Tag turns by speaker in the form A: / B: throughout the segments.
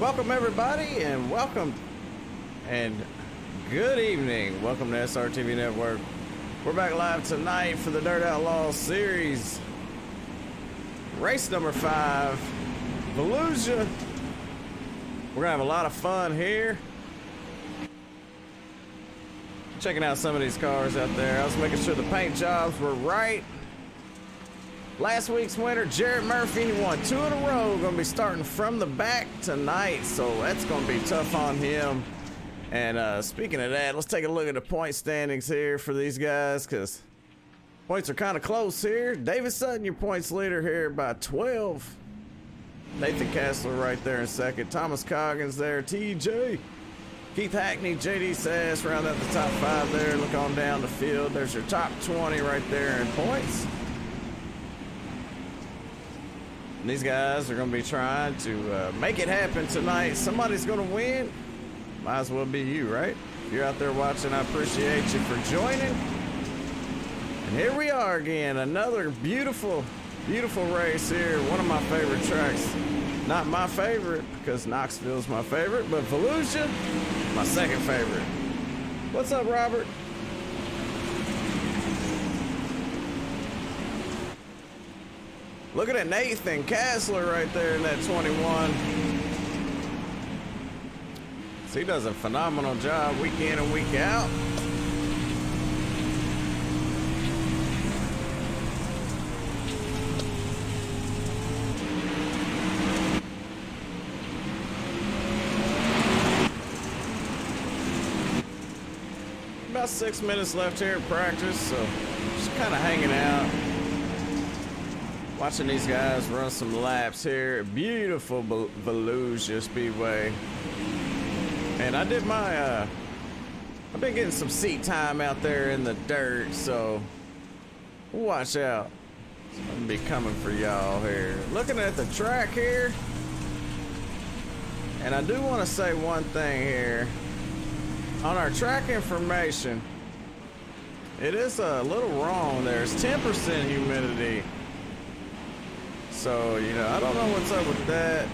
A: Welcome everybody, and welcome and good evening. Welcome to SRTV Network. We're back live tonight for the Dirt Outlaws series. Race number 5, Volusia. We're gonna have a lot of fun here. Checking out some of these cars out there. I was making sure the paint jobs were right. Last week's winner, Jarrett Murphy, he won 2 in a row. Gonna be starting from the back tonight, so that's gonna be tough on him. And speaking of that, let's take a look at the point standings here for these guys, because points are kind of close here. David Sutton, your points leader here by 12. Nathan Kessler right there in second. Thomas Coggins there. TJ. Keith Hackney, JD Sass round out the top 5 there. Look on down the field. There's your top 20 right there in points. And these guys are going to be trying to make it happen tonight. Somebody's going to win. Might as well be you, right? If you're out there watching, I appreciate you for joining. And here we are again. Another beautiful, beautiful race here. One of my favorite tracks. Not my favorite, because Knoxville's my favorite, but Volusia, my second favorite. What's up, Robert? Looking at Nathan Kessler right there in that 21. So he does a phenomenal job week in and week out. About 6 minutes left here in practice, so just kind of hanging out. Watching these guys run some laps here. Beautiful Volusia Speedway. And I did my, I've been getting some seat time out there in the dirt, so watch out. It's gonna be coming for y'all here. Looking at the track here, and I do want to say one thing here. On our track information, it is a little wrong. There's 10% humidity. So, you know, I don't know what's up with that.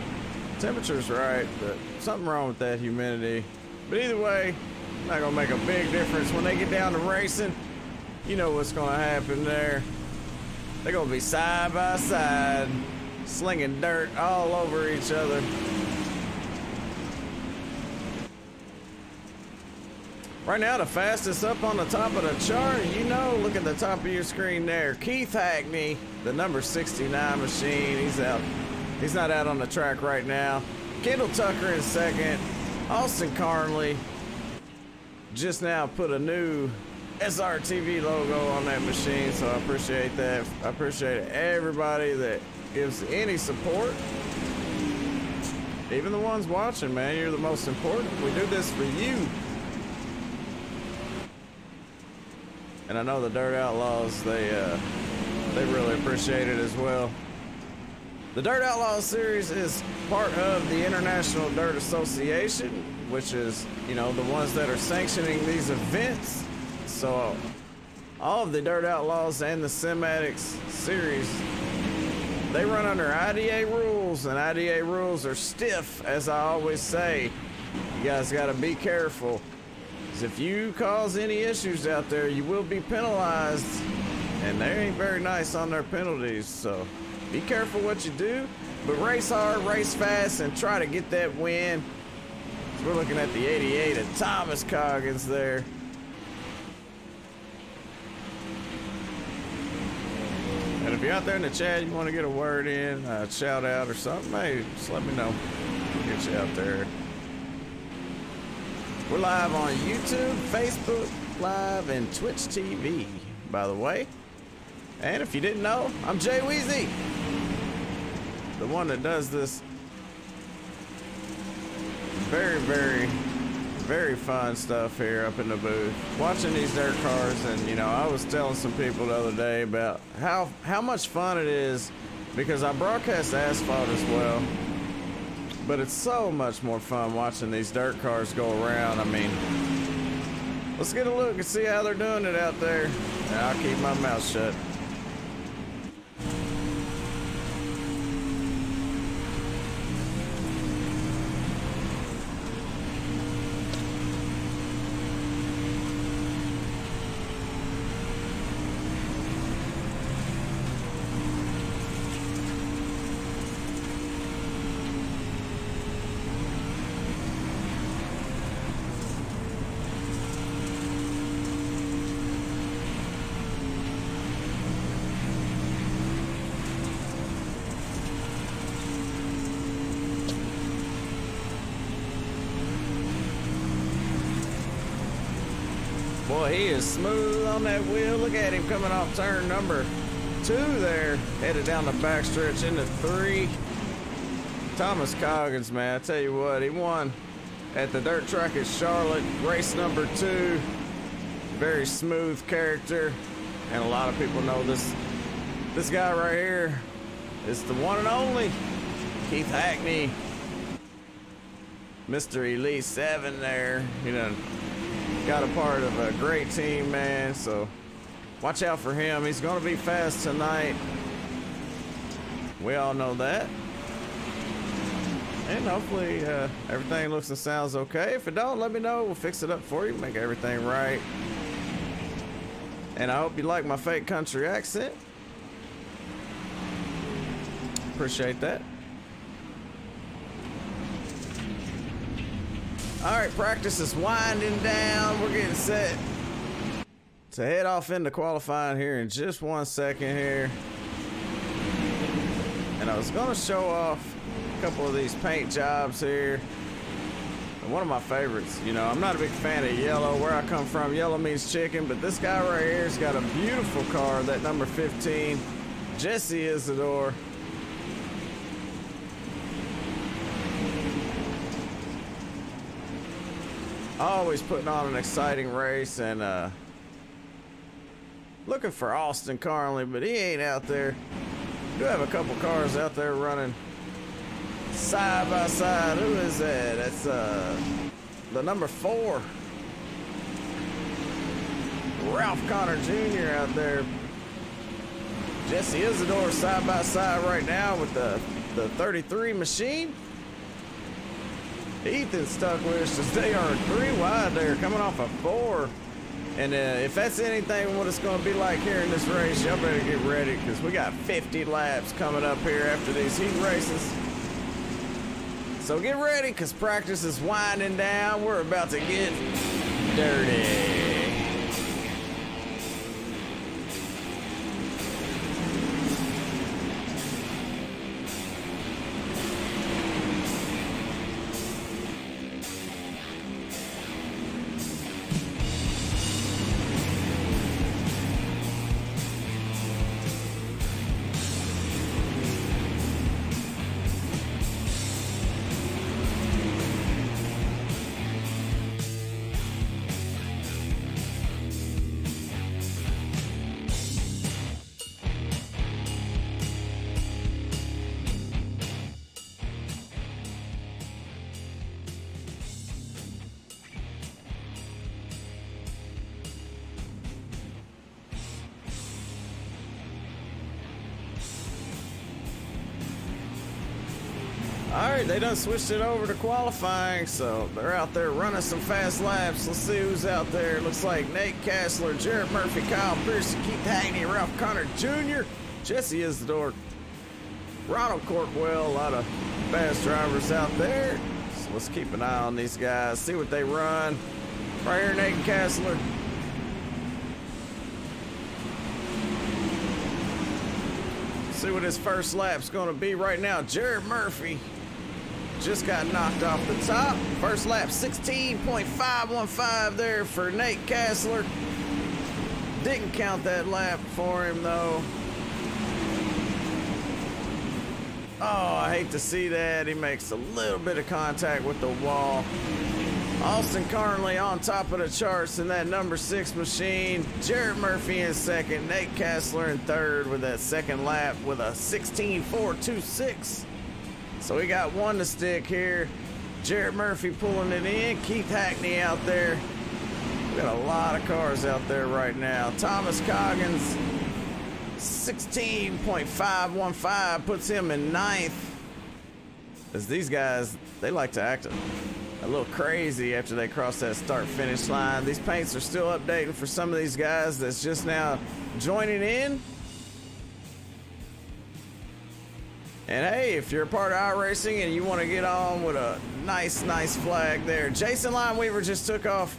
A: Temperature's right, but something wrong with that humidity. But either way, not gonna make a big difference. When they get down to racing, you know what's gonna happen there. They're gonna be side by side, slinging dirt all over each other. Right now, the fastest up on the top of the chart, you know, look at the top of your screen there. Keith Hackney, the number 69 machine, he's out. He's not out on the track right now. Kendall Tucker in second. Austin Carnley just now put a new SRTV logo on that machine, so I appreciate that. I appreciate everybody that gives any support. Even the ones watching, man, you're the most important. We do this for you. And I know the Dirt Outlaws, they really appreciate it as well. The Dirt Outlaws series is part of the International Dirt Association, which is, you know, the ones that are sanctioning these events. So all of the Dirt Outlaws and the Cinematics series, they run under IDA rules, and IDA rules are stiff, as I always say. You guys got to be careful. If you cause any issues out there, you will be penalized, and they ain't very nice on their penalties, so be careful what you do, but race hard, race fast, and try to get that win. So we're looking at the 88 of Thomas Coggins there. And if you're out there in the chat, you want to get a word in, a shout out or something, hey, just let me know. We'll get you out there. We're live on YouTube, Facebook Live, and Twitch TV, by the way. And if you didn't know, I'm Jay Weezy, the one that does this very, very, very fun stuff here up in the booth. Watching these dirt cars, and you know, I was telling some people the other day about how much fun it is, because I broadcast asphalt as well. But it's so much more fun watching these dirt cars go around. I mean, let's get a look and see how they're doing it out there. And I'll keep my mouth shut. boy, he is smooth on that wheel. Look at him coming off turn number 2 there, headed down the backstretch into 3. Thomas Coggins, man, I tell you what, he won at the dirt track at Charlotte, race number 2. Very smooth character, and a lot of people know this guy right here is the one and only Keith Hackney, Mr. Elite 7 there. You know, got a part of a great team, man, so watch out for him. He's gonna be fast tonight. We all know that. And hopefully everything looks and sounds okay. If it don't, let me know. We'll fix it up for you, make everything right. And I hope you like my fake country accent. Appreciate that. All right, practice is winding down. We're getting set to head off into qualifying here in just 1 second here. And I was gonna show off a couple of these paint jobs here. And one of my favorites, you know, I'm not a big fan of yellow. Where I come from, yellow means chicken, but this guy right here's got a beautiful car, that number 15, Jesse Isidore. Always putting on an exciting race, and looking for Austin Carnley, but he ain't out there. We do have a couple cars out there running side by side. Who is that? That's the number 4, Ralph Connor Jr. out there. Jesse Isidore side by side right now with the 33 machine. Ethan stuck with us as they are 3 wide there, coming off a 4. And if that's anything what it's going to be like here in this race, y'all better get ready, because we got 50 laps coming up here after these heat races. So get ready, because practice is winding down. We're about to get dirty. All right, they done switched it over to qualifying, so they're out there running some fast laps. Let's see who's out there. Looks like Nate Kassler, Jarrett Murphy, Kyle Pearson, Keith Hackney, Ralph Connor Jr., Jesse Isidore, Ronald Corkwell. A lot of fast drivers out there. So let's keep an eye on these guys, see what they run. Right here, Nate Kassler. See what his first lap's gonna be right now. Jarrett Murphy just got knocked off the top. First lap, 16.515 there for Nate Kassler. Didn't count that lap for him though. Oh, I hate to see that. He makes a little bit of contact with the wall. Austin Carnley on top of the charts in that number 6 machine. Jarrett Murphy in second. Nate Kassler in third with that second lap with a 16.426. So we got one to stick here. Jarrett Murphy pulling it in. Keith Hackney out there. We got a lot of cars out there right now. Thomas Coggins, 16.515 puts him in 9th. As these guys, they like to act a little crazy after they cross that start-finish line. These paints are still updating for some of these guys that's just now joining in. And hey, if you're a part of iRacing and you want to get on with a nice flag there. Jason Lineweaver just took off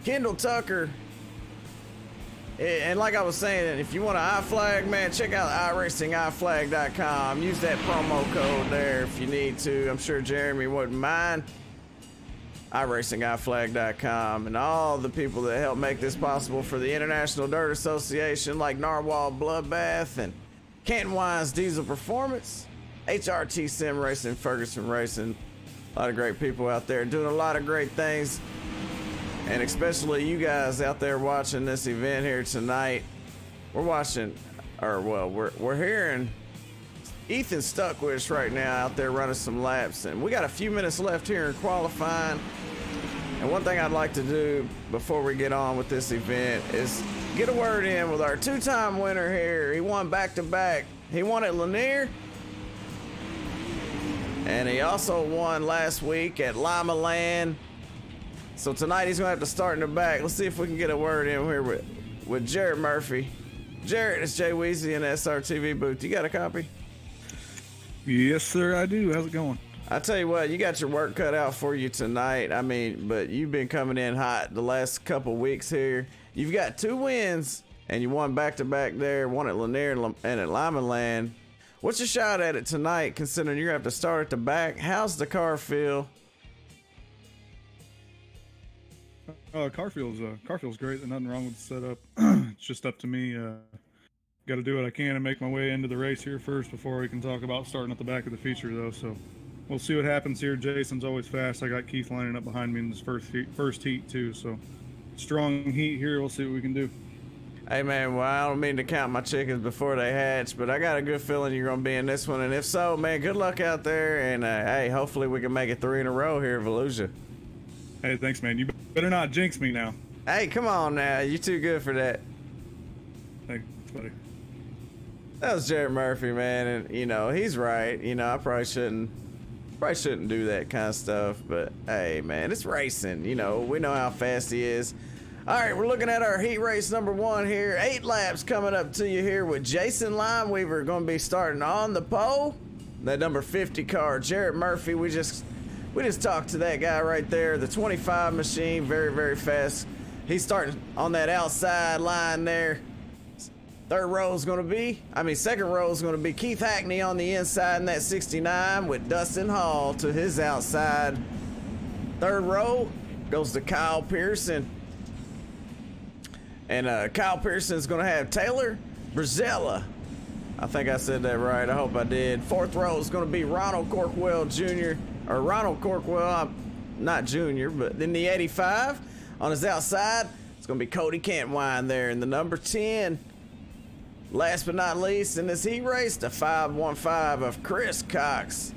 A: Kendall Tucker. And like I was saying, if you want an iFlag, man, check out iRacingIFlag.com. Use that promo code there if you need to. I'm sure Jeremy wouldn't mind. iRacing, and all the people that help make this possible for the International Dirt Association, like Narwhal Bloodbath and Canton Wines Diesel Performance, HRT Sim Racing, Ferguson Racing. A lot of great people out there doing a lot of great things, and especially you guys out there watching this event here tonight. We're watching, or well, we're hearing Ethan stuck with us right now out there running some laps, and we got a few minutes left here in qualifying. And one thing I'd like to do before we get on with this event is get a word in with our two-time winner here. He won back-to-back. He won at Lanier, and he also won last week at LIMALAND. So tonight he's gonna have to start in the back. Let's see if we can get a word in here with Jarrett Murphy. Jarrett, it's Jay Weezy in the SRTV booth. You got a copy?
B: Yes, sir, I do. How's it going?
A: I tell you what, you got your work cut out for you tonight. I mean, but you've been coming in hot the last couple weeks here. You've got 2 wins, and you won back-to-back there, one at Lanier and at LIMALAND. What's your shot at it tonight, considering you're going to have to start at the back? How's the car feel?
B: Car feels great. There's nothing wrong with the setup. It's just up to me. Got to do what I can and make my way into the race here first before we can talk about starting at the back of the feature, though. So we'll see what happens here. Jason's always fast. I got Keith lining up behind me in this first heat too. So strong heat here. We'll see what we can do.
A: Hey man, well, I don't mean to count my chickens before they hatch, but I got a good feeling you're gonna be in this one. And if so, man, good luck out there. And hey, hopefully we can make it 3 in a row here at Volusia.
B: Hey, thanks, man. You better not jinx me now.
A: Hey, come on now. You're too good for that.
B: Thanks, buddy.
A: That was Jarrett Murphy, man, and you know he's right. You know I probably shouldn't do that kind of stuff, but hey, man, it's racing. You know we know how fast he is. All right, we're looking at our heat race number 1 here. 8 laps coming up to you here with Jason Limeweaver going to be starting on the pole. That number 50 car, Jarrett Murphy. We just talked to that guy right there, the 25 machine, very, very fast. He's starting on that outside line there. Second row is going to be Keith Hackney on the inside in that 69 with Dustin Hall to his outside. Third row goes to Kyle Pearson. And Kyle Pearson is going to have Taylor Brzella. I think I said that right. I hope I did. Fourth row is going to be Ronald Corkwell Jr. Or Ronald Corkwell, not Jr., but in the 85 on his outside, it's going to be Cody Cantwine there in the number 10. Last but not least in this heat race, the 515 of Chris Cox.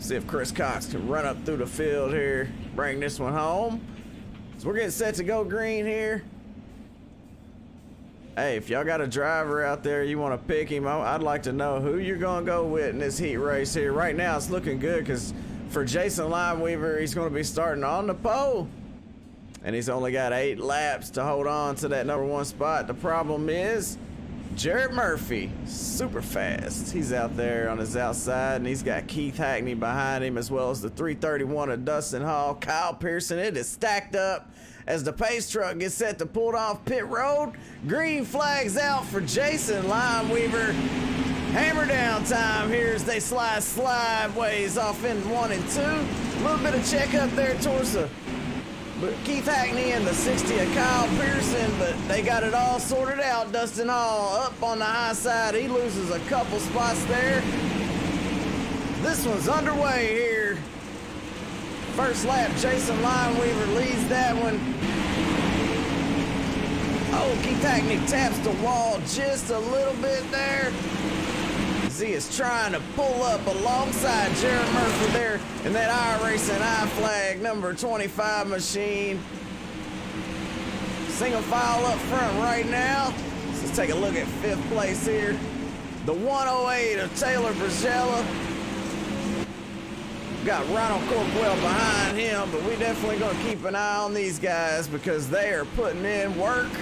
A: See if Chris Cox can run up through the field here, bring this one home. So we're getting set to go green here. Hey, if y'all got a driver out there, you want to pick him, I'd like to know who you're going to go with in this heat race here. Right now, it's looking good because for Jason Limeweaver, he's going to be starting on the pole. And he's only got 8 laps to hold on to that number 1 spot. The problem is Jarrett Murphy, super fast. He's out there on his outside, and he's got Keith Hackney behind him, as well as the 331 of Dustin Hall. Kyle Pearson, it is stacked up as the pace truck gets set to pull off pit road. Green flags out for Jason Limeweaver. Hammer down time here as they slide sideways off in 1 and 2. A little bit of check up there towards the Keith Hackney and the 60 of Kyle Pearson, but they got it all sorted out. Dustin Hall up on the high side. He loses a couple spots there. This one's underway here. First lap, Jason Limeweaver leads that one. Oh, Keith Hackney taps the wall just a little bit there. He is trying to pull up alongside Jarrett Murphy there in that iRacing I-Flag number 25 machine. Single file up front right now. Let's take a look at 5th place here. The 108 of Taylor Brzella. Got Ronald Corkwell behind him, but we definitely gonna keep an eye on these guys because they are putting in work.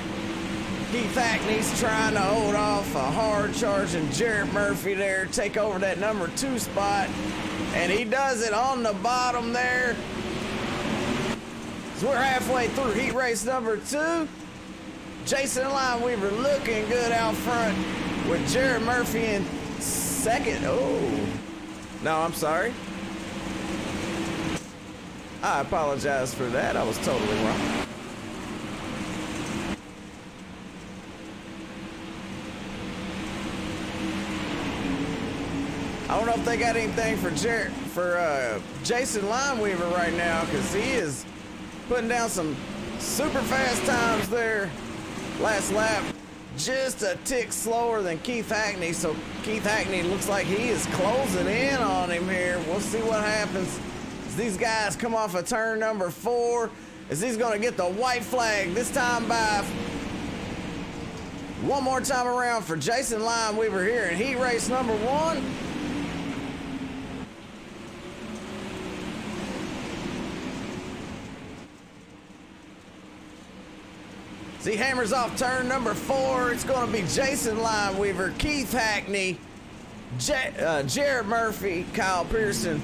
A: Keith Hackney's trying to hold off a hard-charging Jarrett Murphy there, take over that number 2 spot, and he does it on the bottom there. So we're halfway through heat race number 2. Jason Limeweaver looking good out front with Jarrett Murphy in 2nd. Oh, no, I'm sorry. I apologize for that. I was totally wrong. I don't know if they got anything for Jason Limeweaver right now, because he is putting down some super fast times there. Last lap, just a tick slower than Keith Hackney, so Keith Hackney looks like he is closing in on him here. We'll see what happens as these guys come off of turn number 4, as he's going to get the white flag, this time by one more time around for Jason Limeweaver here in heat race number 1. As he hammers off turn number 4, it's going to be Jason Limeweaver, Keith Hackney, Jarrett Murphy, Kyle Pearson.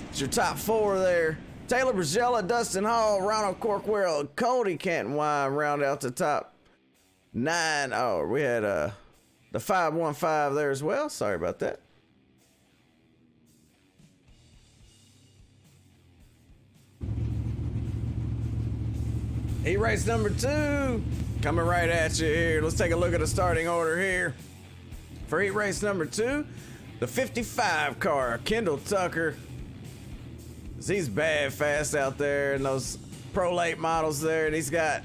A: It's your top 4 there. Taylor Brazella, Dustin Hall, Ronald Corkwell, Cody Canton-Wine round out the top 9. Oh, we had the 515 there as well. Sorry about that. Heat race number 2 coming right at you here. Let's take a look at the starting order here. For heat race number 2, the 55 car, Kendall Tucker. He's bad fast out there in those Pro Late models there. And he's got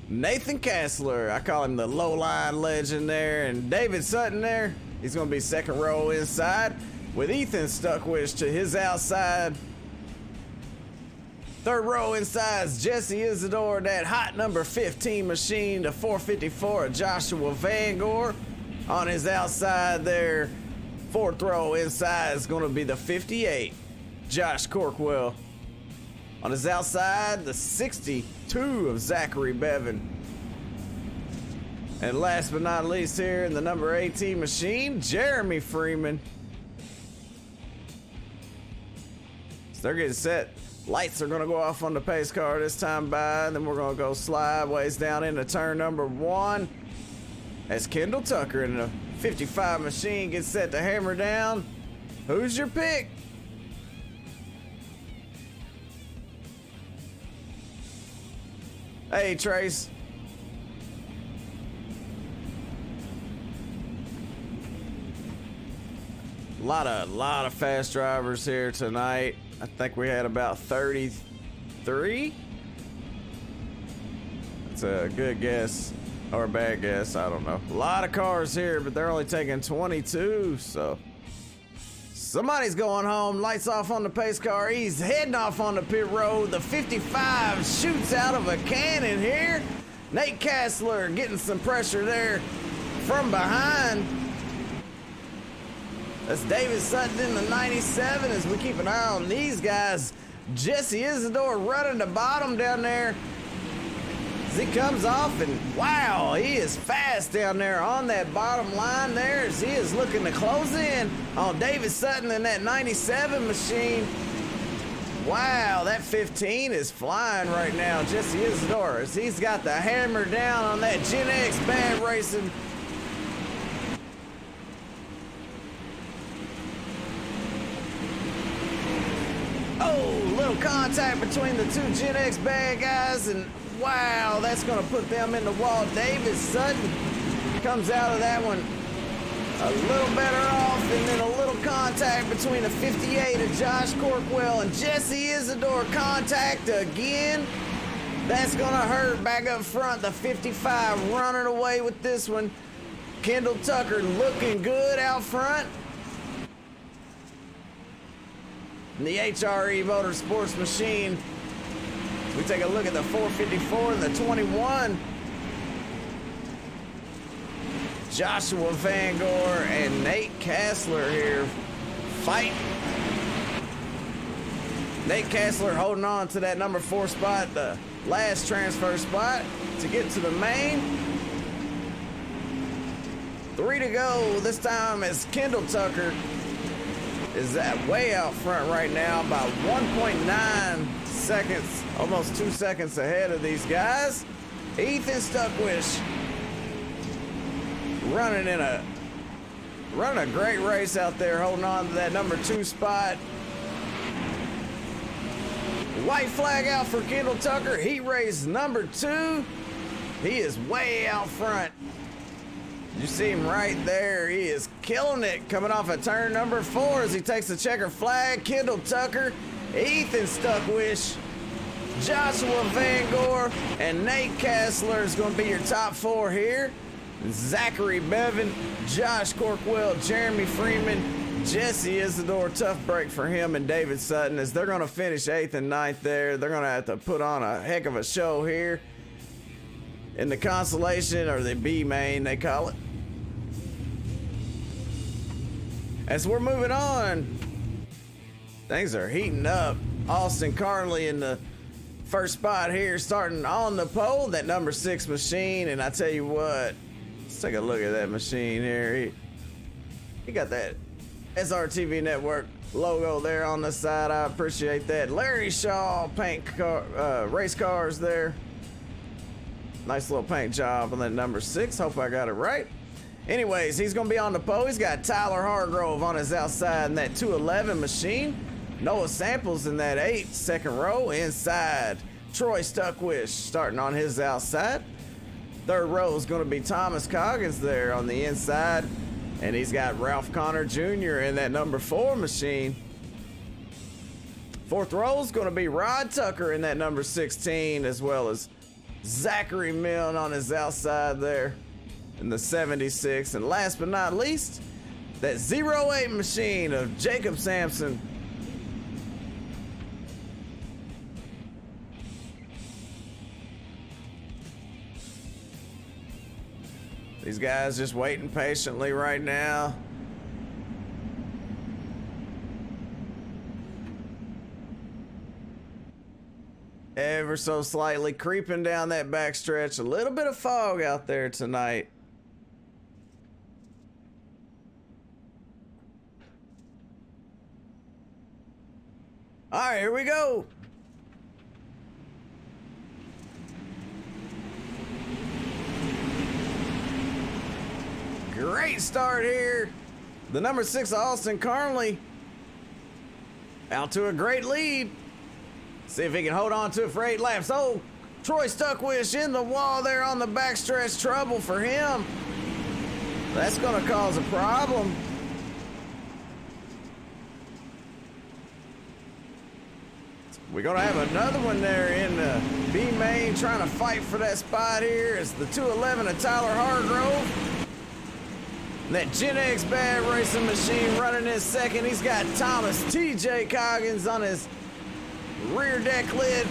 A: Nathan Kessler. I call him the low line legend there. And David Sutton there. He's going to be second row inside with Ethan Stuckwish to his outside. Third row inside is Jesse Isidore, that hot number 15 machine, the 454 of Joshua Vangor on his outside there. Fourth row inside is going to be the 58, Josh Corkwell. On his outside, the 62 of Zachary Bevan. And last but not least here in the number 18 machine, Jeremy Freeman. So they're getting set. Lights are going to go off on the pace car this time by, and then we're going to go slideways down into turn number 1 as Kendall Tucker in the 55 machine gets set to hammer down. Who's your pick? Hey, Trace. A lot of fast drivers here tonight. I think we had about 33. That's a good guess or a bad guess. I don't know. A lot of cars here, but they're only taking 22. So somebody's going home. Lights off on the pace car. He's heading off on the pit road. The 55 shoots out of a cannon here. Nate Kessler getting some pressure there from behind. That's David Sutton in the 97 as we keep an eye on these guys. Jesse Isidore running the bottom down there as he comes off, and wow, he is fast down there on that bottom line there as he is looking to close in on David Sutton in that 97 machine. Wow, that 15 is flying right now. Jesse Isidore as he's got the hammer down on that Gen X bad racing. Oh, little contact between the two Gen X bad guys, and wow, that's going to put them in the wall. David Sutton comes out of that one a little better off, and then a little contact between the 58 of Josh Corkwell and Jesse Isidore. Contact again. That's going to hurt back up front. The 55 running away with this one. Kendall Tucker looking good out front. And the HRE Motorsports machine. We take a look at the 454 and the 21. Joshua Vangor and Nate Kessler here fighting. Nate Kessler holding on to that number 4 spot, the last transfer spot to get to the main. 3 to go this time as Kendall Tucker is that way out front right now by 1.9 seconds, almost 2 seconds ahead of these guys. Ethan Stuckwish running a great race out there, holding on to that number 2 spot. White flag out for Kendall Tucker. Heat race number 2. He is way out front. You see him right there. He is killing it coming off of turn number 4 as he takes the checker flag. Kendall Tucker, Ethan Stuckwish, Joshua Van Gore, and Nate Kessler is going to be your top 4 here. Zachary Bevan, Josh Corkwell, Jeremy Freeman, Jesse Isidore. Tough break for him and David Sutton as they're going to finish 8th and 9th there. They're going to have to put on a heck of a show here in the consolation, or the B main they call it. As we're moving on, things are heating up. Austin Carnley in the first spot here, starting on the pole, that number 6 machine. And I tell you what, let's take a look at that machine here. He got that SRTV Network logo there on the side. I appreciate that. Larry Shaw paint race cars there. Nice little paint job on that number 6. Hope I got it right. Anyways, he's going to be on the pole. He's got Tyler Hargrove on his outside in that 211 machine. Noah Samples in that 8, second row inside. Troy Stuckwish starting on his outside. Third row is going to be Thomas Coggins there on the inside. And he's got Ralph Connor Jr. in that number 4 machine. Fourth row is going to be Rod Tucker in that number 16, as well as Zachary Milne on his outside there in the 76. And last but not least, that 08 machine of Jacob Sampson. These guys just waiting patiently right now. Ever so slightly creeping down that backstretch. A little bit of fog out there tonight. All right, here we go. Great start here. The number 6, Austin Carnley, out to a great lead. See if he can hold on to it for 8 laps. Oh, Troy Stuckwish in the wall there on the backstretch. Trouble for him. That's going to cause a problem. We're going to have another one there in the B main trying to fight for that spot here. It's the 211 of Tyler Hargrove. And that Gen X Bad Racing machine running in second. He's got Thomas TJ Coggins on his rear deck lid.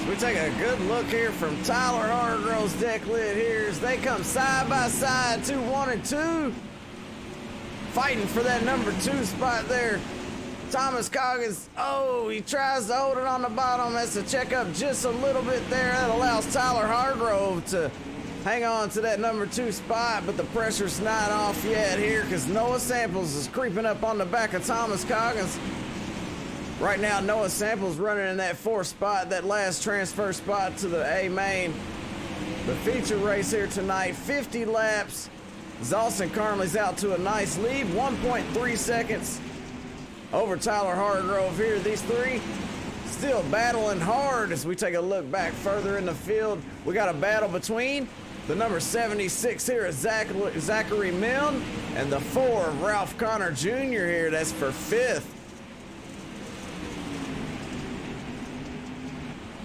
A: So we take a good look here from Tyler Hargrove's deck lid here as they come side by side, 2, 1, and 2. Fighting for that number 2 spot there. Thomas Coggins, oh, he tries to hold it on the bottom. That's to check up just a little bit there. That allows Tyler Hargrove to hang on to that number 2 spot, but the pressure's not off yet here because Noah Samples is creeping up on the back of Thomas Coggins. Right now, Noah Samples running in that 4th spot, that last transfer spot to the A main. The feature race here tonight, 50 laps. Austin Carnley's out to a nice lead, 1.3 seconds. Over Tyler Hargrove here. These 3 still battling hard as we take a look back further in the field. We got a battle between the number 76 here is Zachary Milne and the 4 of Ralph Connor Jr. here. That's for 5th.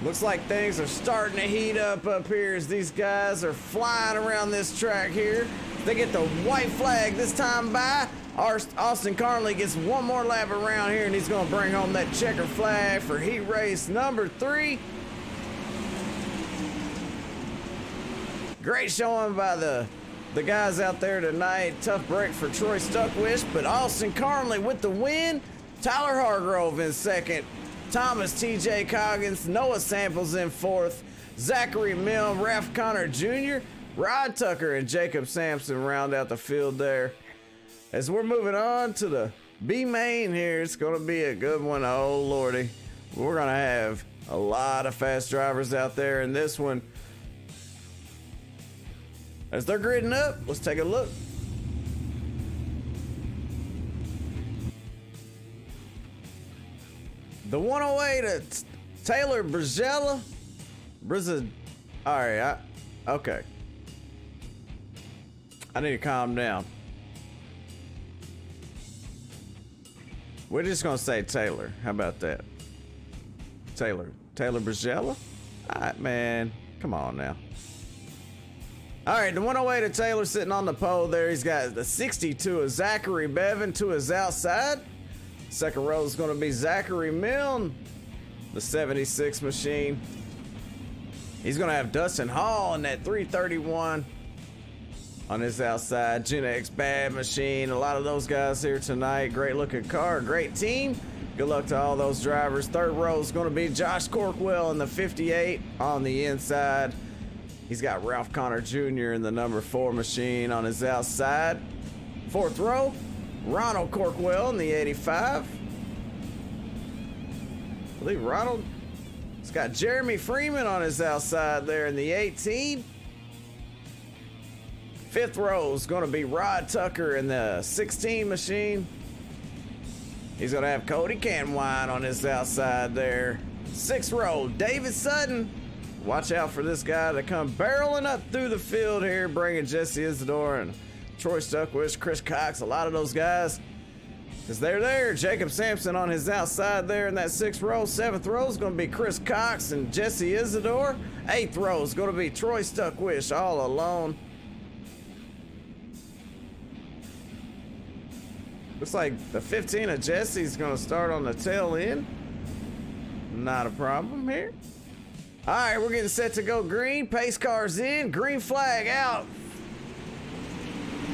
A: Looks like things are starting to heat up here as these guys are flying around this track here. They get the white flag this time by. Austin Carnley gets one more lap around here and he's going to bring home that checker flag for heat race number 3. Great showing by the guys out there tonight. Tough break for Troy Stuckwish, but Austin Carnley with the win. Tyler Hargrove in 2nd. Thomas TJ Coggins, Noah Samples in 4th. Zachary Milne, Ralph Connor Jr., Rod Tucker, and Jacob Sampson round out the field there. As we're moving on to the B main here, it's going to be a good one. Oh, Lordy. We're going to have a lot of fast drivers out there in this one. As they're gridding up, let's take a look. The 108 at Taylor Brizella. All right, okay. I need to calm down. We're just gonna say Taylor. How about that? Taylor Brizella? All right, man, come on now. All right, the 108 of Taylor sitting on the pole there. He's got the 62 of Zachary Bevan to his outside. Second row is going to be Zachary Milne, the 76 machine. He's going to have Dustin Hall in that 331 on his outside. Gen X Bad Machine. A lot of those guys here tonight. Great looking car, great team. Good luck to all those drivers. Third row is going to be Josh Corkwell in the 58 on the inside. He's got Ralph Connor Jr. in the number 4 machine on his outside. Fourth row, Ronald Corkwell in the 85. I believe Ronald. He's got Jeremy Freeman on his outside there in the 18. Fifth row is going to be Rod Tucker in the 16 machine. He's going to have Cody Canwine on his outside there. Sixth row, David Sutton. Watch out for this guy to come barreling up through the field here, bringing Jesse Isidore and Troy Stuckwish, Chris Cox, a lot of those guys, because they're there. Jacob Sampson on his outside there in that 6th row. 7th row is going to be Chris Cox and Jesse Isidore. 8th row is going to be Troy Stuckwish all alone. Looks like the 15 of Jesse's going to start on the tail end. Not a problem here. All right, we're getting set to go green. Pace cars in, green flag out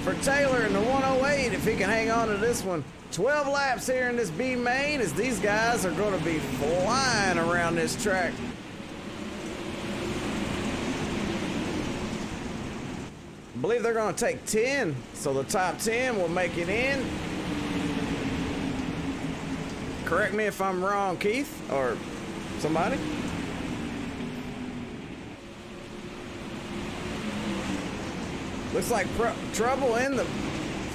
A: for Taylor in the 108 if he can hang on to this one. 12 laps here in this B main as these guys are going to be flying around this track. I believe they're going to take 10, so the top 10 will make it in. Correct me if I'm wrong, Keith, or somebody. Looks like trouble in the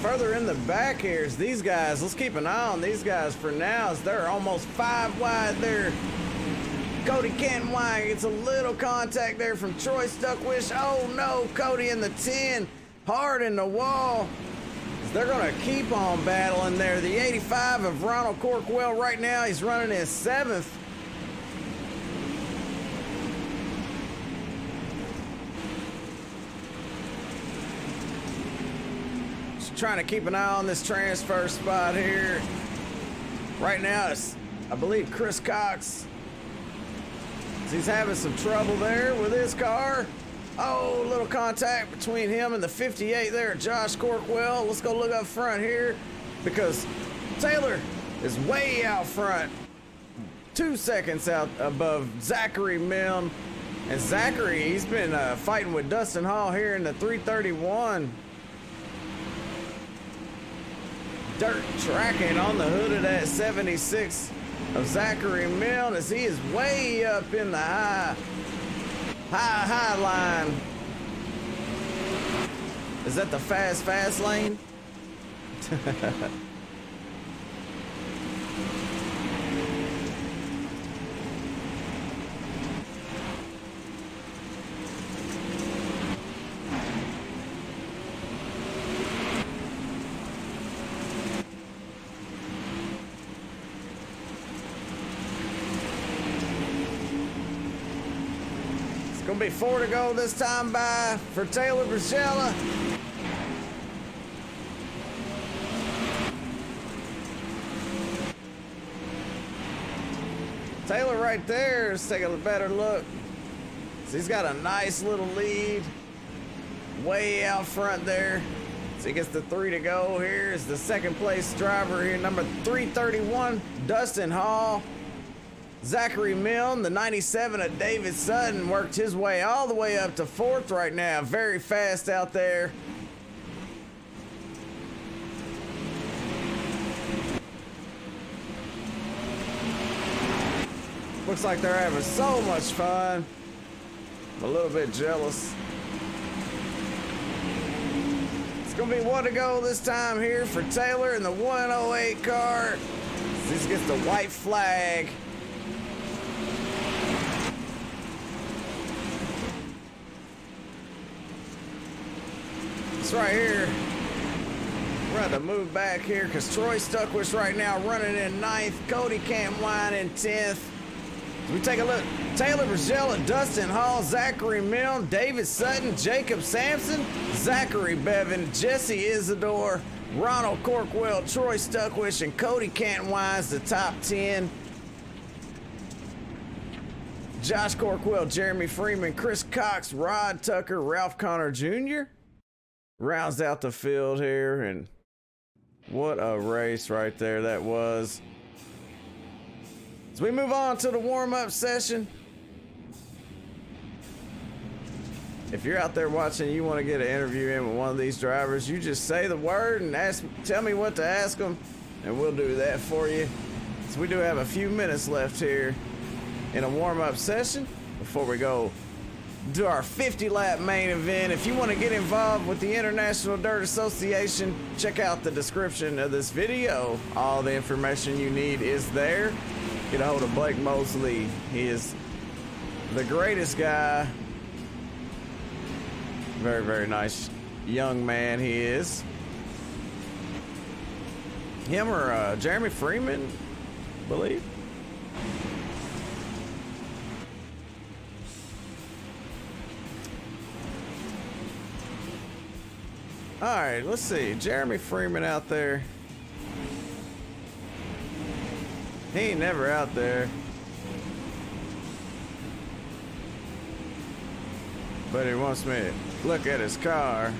A: further in the back here is these guys. Let's keep an eye on these guys for now as they're almost 5 wide there. Cody Canwine gets a little contact there from Troy Stuckwish. Oh no, Cody in the 10, hard in the wall. They're gonna keep on battling there. The 85 of Ronald Corkwell right now, he's running his 7th. Trying to keep an eye on this transfer spot here. Right now, it's, I believe, Chris Cox. He's having some trouble there with his car. Oh, little contact between him and the 58 there, Josh Corkwell. Let's go look up front here because Taylor is way out front. 2 seconds out above Zachary Milne. And Zachary, he's been fighting with Dustin Hall here in the 331. Dirt tracking on the hood of that 76 of Zachary Milne as he is way up in the high line. Is that the fast lane? Gonna be 4 to go this time by for Taylor Brizella. Taylor right there. Let's take a better look. So he's got a nice little lead way out front there. So he gets the 3 to go. Here is the 2nd place driver here, number 331, Dustin Hall. Zachary Milne, the 97 of David Sutton, worked his way all the way up to 4th right now. Very fast out there. Looks like they're having so much fun. I'm a little bit jealous. It's gonna be one to go this time here for Taylor in the 108 car. This gets the white flag. It's right here. We're going to move back here because Troy Stuckwish right now running in 9th. Cody Campline in 10th. So we take a look. Taylor Brazella, Dustin Hall, Zachary Milne, David Sutton, Jacob Sampson, Zachary Bevan, Jesse Isidore, Ronald Corkwell, Troy Stuckwish, and Cody Cantwine's the top 10. Josh Corkwell, Jeremy Freeman, Chris Cox, Rod Tucker, Ralph Connor Jr. rounds out the field here, and what a race right there that was. As we move on to the warm-up session, if you're out there watching, you want to get an interview in with one of these drivers, you just say the word and tell me what to ask them, and we'll do that for you. So we do have a few minutes left here in a warm-up session before we go do our 50-lap main event. If you want to get involved with the International Dirt Association, check out the description of this video. All the information you need is there. Get a hold of Blake Mosley. He is the greatest guy. Very, very nice young man he is. Him or Jeremy Freeman, I believe. All right, let's see. Jeremy Freeman out there. He ain't never out there. But he wants me to look at his car.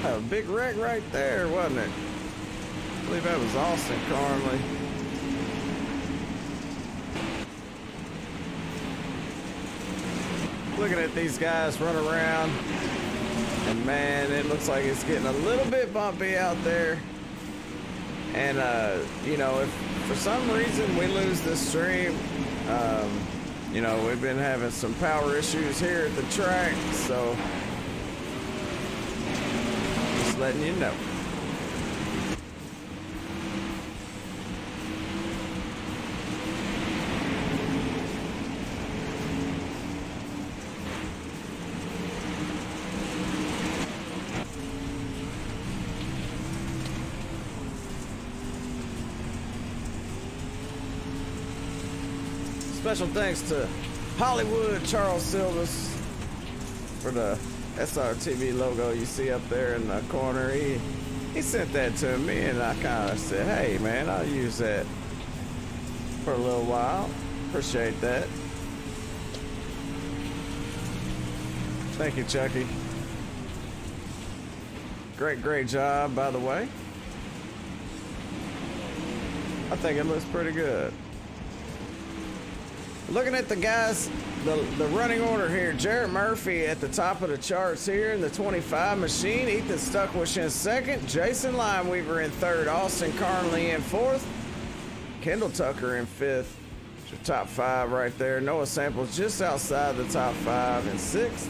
A: A big wreck right there, wasn't it? I believe that was Austin Carnley. Looking at these guys run around, and man, it looks like it's getting a little bit bumpy out there. And you know, if for some reason we lose this stream, you know, we've been having some power issues here at the track, so letting you know. Special thanks to Hollywood Charles Silvas for the SRTV logo you see up there in the corner. He sent that to me, and I kind of said, hey man, I'll use that for a little while. Appreciate that. Thank you, Chucky. Great job, by the way. I think it looks pretty good. Looking at the guys, the running order here, Jarrett Murphy at the top of the charts here in the 25 machine. Ethan Stuckwish in second. Jason Limeweaver in third. Austin Carnley in fourth. Kendall Tucker in fifth. Your top five right there. Noah Samples just outside the top five in sixth.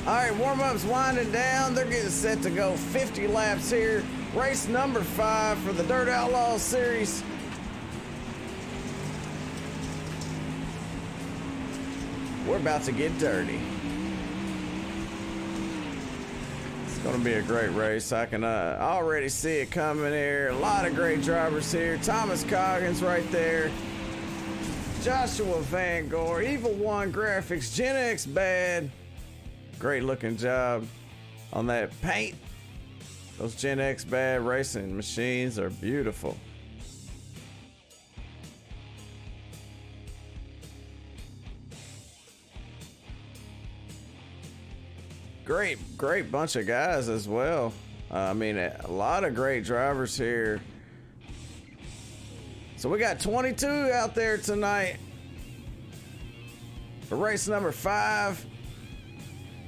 A: All right, warm-up's winding down. They're getting set to go 50 laps here. Race number 5 for the Dirt Outlaws series. We're about to get dirty. It's gonna be a great race. I can already see it coming here. A lot of great drivers here. Thomas Coggins right there. Joshua Van Gore, Evil One Graphics, Gen X Bad. Great looking job on that paint. Those Gen X Bad racing machines are beautiful. Great bunch of guys as well. I mean, a lot of great drivers here. So we got 22 out there tonight for race number 5.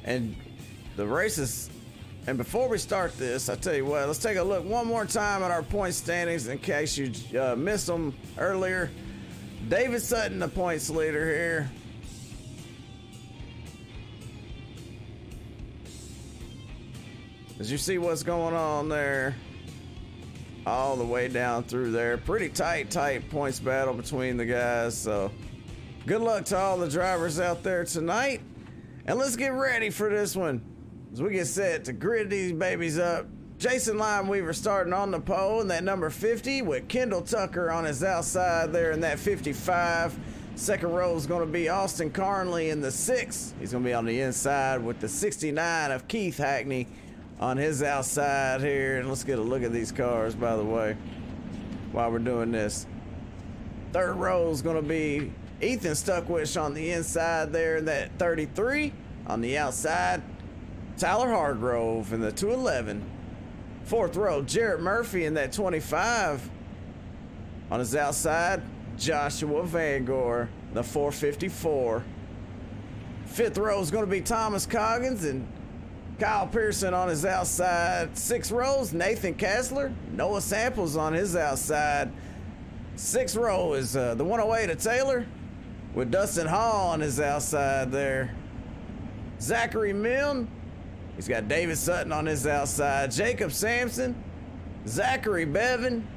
A: And the races, and before we start this, I tell you what, let's take a look one more time at our point standings in case you missed them earlier. David Sutton, the points leader here. As you see what's going on there, all the way down through there. Pretty tight points battle between the guys. So good luck to all the drivers out there tonight. And let's get ready for this one as we get set to grid these babies up. Jason Limeweaver starting on the pole in that number 50 with Kendall Tucker on his outside there in that 55. Second row is going to be Austin Carnley in the 6. He's going to be on the inside with the 69 of Keith Hackney on his outside here. And let's get a look at these cars, by the way, while we're doing this. Third row is going to be Ethan Stuckwish on the inside there in that 33. On the outside, Tyler Hargrove in the 211. Fourth row, Jarrett Murphy in that 25. On his outside, Joshua Van Gore, the 454. Fifth row is going to be Thomas Coggins and Kyle Pearson on his outside. 6 rows, Nathan Kessler, Noah Samples on his outside. 6th row is the 108 of Taylor with Dustin Hall on his outside there. Zachary Milne, he's got David Sutton on his outside. Jacob Sampson, Zachary Bevan,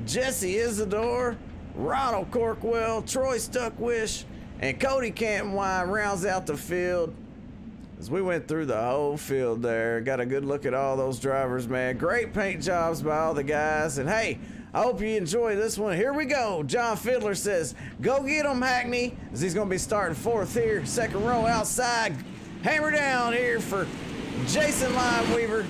A: Jesse Isidore, Ronald Corkwell, Troy Stuckwish, and Cody Cantonwine rounds out the field. As we went through the whole field there, got a good look at all those drivers, man. Great paint jobs by all the guys. And hey, I hope you enjoy this one. Here we go. John Fiddler says, go get him, Hackney, as he's going to be starting 4th here. Second row outside. Hammer down here for Jason Limeweaver.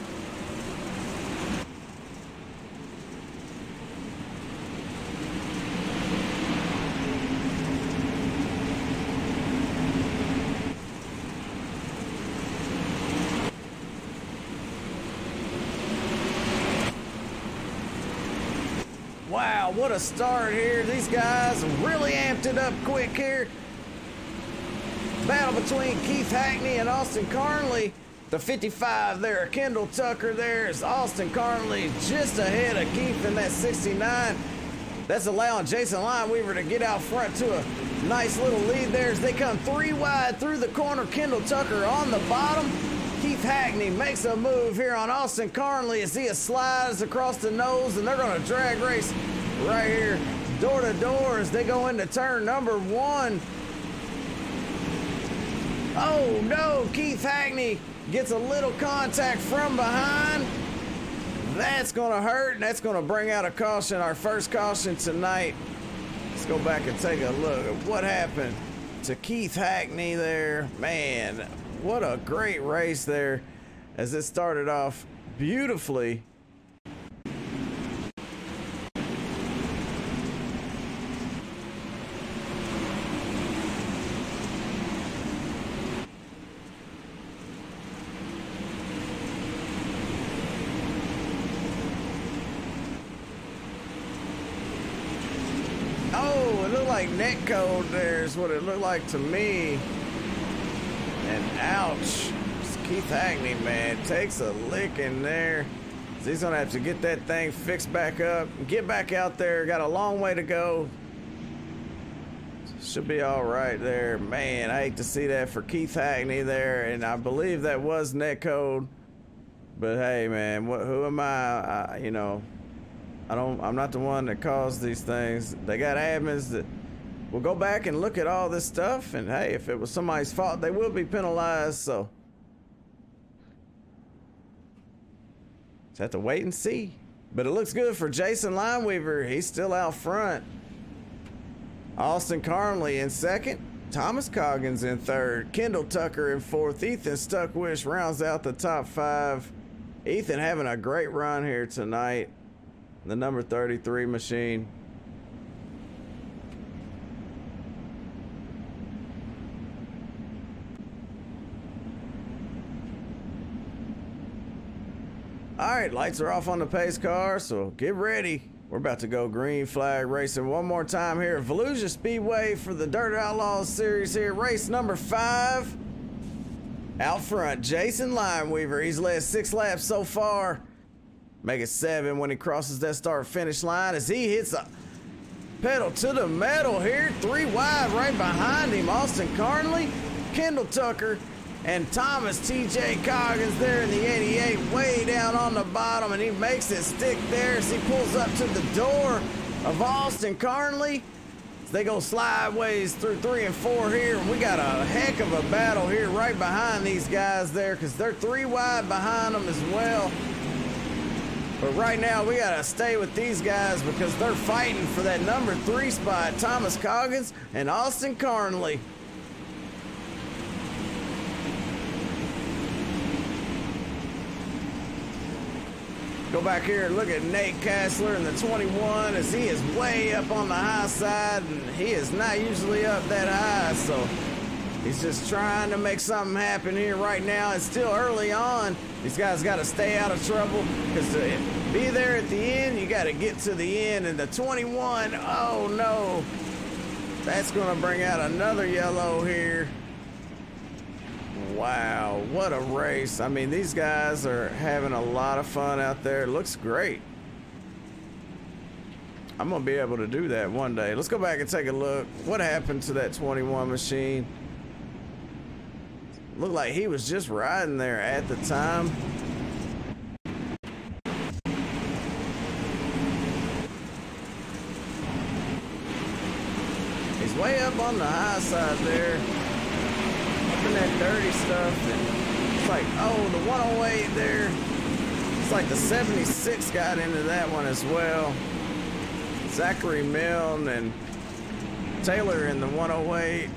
A: Wow, what a start here. These guys really amped it up quick here. Battle between Keith Hackney and Austin Carnley. The 55 there, Kendall Tucker there is Austin Carnley just ahead of Keith in that 69. That's allowing Jason Limeweaver to get out front to a nice little lead there as they come 3 wide through the corner. Kendall Tucker on the bottom. Keith Hackney makes a move here on Austin Carnley as he slides across the nose, and they're going to drag race right here door to door as they go into turn number 1. Oh no, Keith Hackney gets a little contact from behind. That's going to hurt, and that's going to bring out a caution, our first caution tonight. Let's go back and take a look at what happened to Keith Hackney there. Man, what a great race there as it started off beautifully. Oh, it looked like net code there is what it looked like to me. And ouch, Keith Hackney, man, takes a lick in there. He's gonna have to get that thing fixed back up, get back out there. Got a long way to go. Should be all right there. Man, I hate to see that for Keith Hackney there, and I believe that was netcode. But hey, man, who am I? You know, I'm not the one that caused these things. They got admins that will go back and look at all this stuff, and hey, if it was somebody's fault, they will be penalized. So just have to wait and see. But it looks good for Jason Lineweaver. He's still out front. Austin Carmley in second. Thomas Coggins in third. Kendall Tucker in fourth. Ethan Stuckwish rounds out the top 5. Ethan having a great run here tonight. The number 33 machine. All right, lights are off on the pace car, so get ready. We're about to go green flag racing one more time here at Volusia Speedway for the Dirt Outlaws series here. Race number 5. Out front, Jason Lineweaver. He's led 6 laps so far. Make it 7 when he crosses that start-finish line as he hits a pedal to the metal here. 3 wide right behind him. Austin Carnley, Kendall Tucker, and Thomas T.J. Coggins there in the 88, way down on the bottom, and he makes it stick there as he pulls up to the door of Austin Carnley. They go slideways through 3 and 4 here, and we got a heck of a battle here right behind these guys there because they're 3 wide behind them as well. But right now, we got to stay with these guys because they're fighting for that number 3 spot, Thomas Coggins and Austin Carnley. Go back here and look at Nate Kassler in the 21 as he is way up on the high side, and he is not usually up that high, so he's just trying to make something happen here right now. It's still early on. These guys got to stay out of trouble because to be there at the end, you got to get to the end. And the 21, oh no, that's going to bring out another yellow here. Wow, what a race. I mean, these guys are having a lot of fun out there. It looks great. I'm going to be able to do that one day. Let's go back and take a look. What happened to that 21 machine? Looked like he was just riding there at the time. He's way up on the high side there. That dirty stuff, and it's like, oh, the 108 there. It's like the 76 got into that one as well. Zachary Milne and Taylor in the 108.